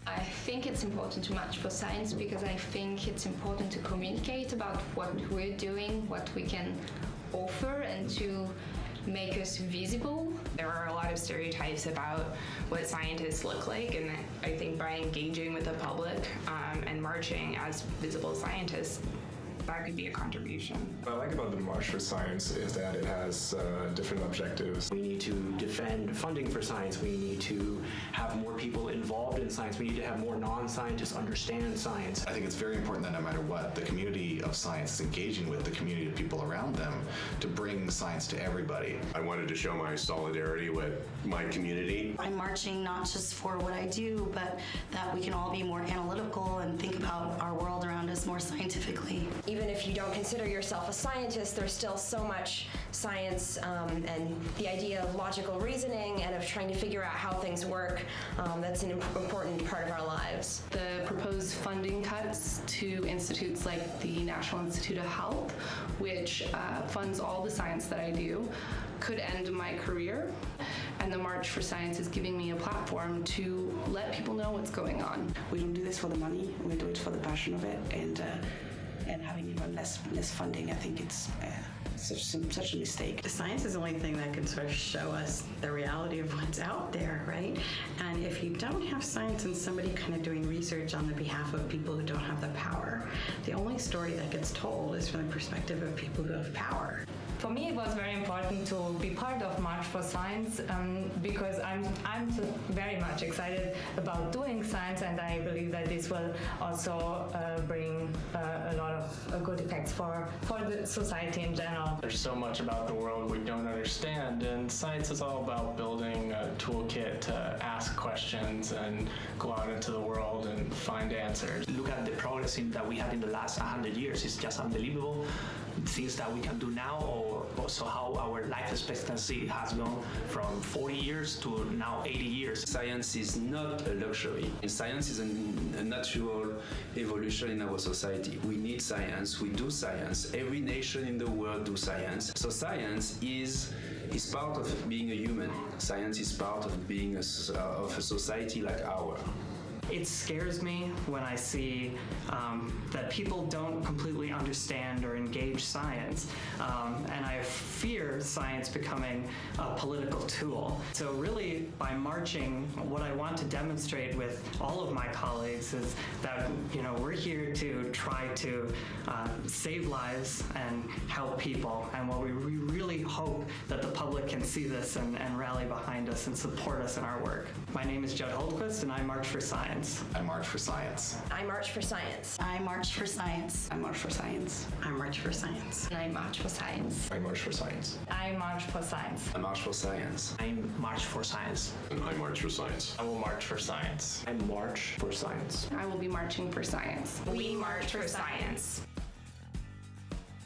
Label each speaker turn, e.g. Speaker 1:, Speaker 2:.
Speaker 1: I think it's important to march for science because I think it's important to communicate about what we're doing, what we can offer, and to make us visible.
Speaker 2: There are a lot of stereotypes about what scientists look like, and I think by engaging with the public and marching as visible scientists, that could be a contribution.
Speaker 3: What I like about the March for Science is that it has different objectives.
Speaker 4: We need to defend funding for science. We need to have more people involved in science. We need to have more non-scientists understand science.
Speaker 5: I think it's very important that no matter what, the community of science is engaging with the community of people around them to bring science to everybody.
Speaker 6: I wanted to show my solidarity with my community.
Speaker 7: I'm marching not just for what I do, but that we can all be more analytical and think about our world around us more scientifically.
Speaker 8: Even if you don't consider yourself a scientist, there's still so much science and the idea of logical reasoning and of trying to figure out how things work. That's an important part of our lives.
Speaker 9: The proposed funding cuts to institutes like the National Institute of Health, which funds all the science that I do, could end my career. And the March for Science is giving me a platform to let people know what's going on.
Speaker 10: We don't do this for the money, we do it for the passion of it, and having even less funding, I think it's such a mistake.
Speaker 11: The science is the only thing that can sort of show us the reality of what's out there, right? And if you don't have science and somebody kind of doing research on the behalf of people who don't have the power, the only story that gets told is from the perspective of people who have power.
Speaker 12: For me, it was very important to be part of March for Science because I'm very much excited about doing science, and I believe that this will also bring a lot of good effects for the society in general.
Speaker 13: There's so much about the world we don't understand, and science is all about building a toolkit to ask questions and go out into the world and find answers.
Speaker 4: Look at the progress that we had in the last 100 years. It's just unbelievable. Things that we can do now, or also how our life expectancy has gone from 40 years to now 80 years.
Speaker 14: Science is not a luxury. Science is a natural evolution in our society. We need science, we do science. Every nation in the world do science. So science is part of being a human. Science is part of being of a society like ours.
Speaker 15: It scares me when I see that people don't completely understand or engage science, and I fear science becoming a political tool. So really, by marching, what I want to demonstrate with all of my colleagues is that we're here to try to save lives and help people, and what we really hope that the public can see this and rally behind us and support us in our work. My name is Judd Hultquist, and I march for science.
Speaker 5: I march for science.
Speaker 8: I march for science.
Speaker 7: I march for science.
Speaker 10: I march for science.
Speaker 11: I march for science.
Speaker 1: I march for science.
Speaker 3: I march for science.
Speaker 12: I march for science.
Speaker 14: I march for science.
Speaker 4: I march for science.
Speaker 6: And I march for science.
Speaker 13: I will march for science.
Speaker 4: I march for science.
Speaker 9: I will be marching for science.
Speaker 2: We march for science.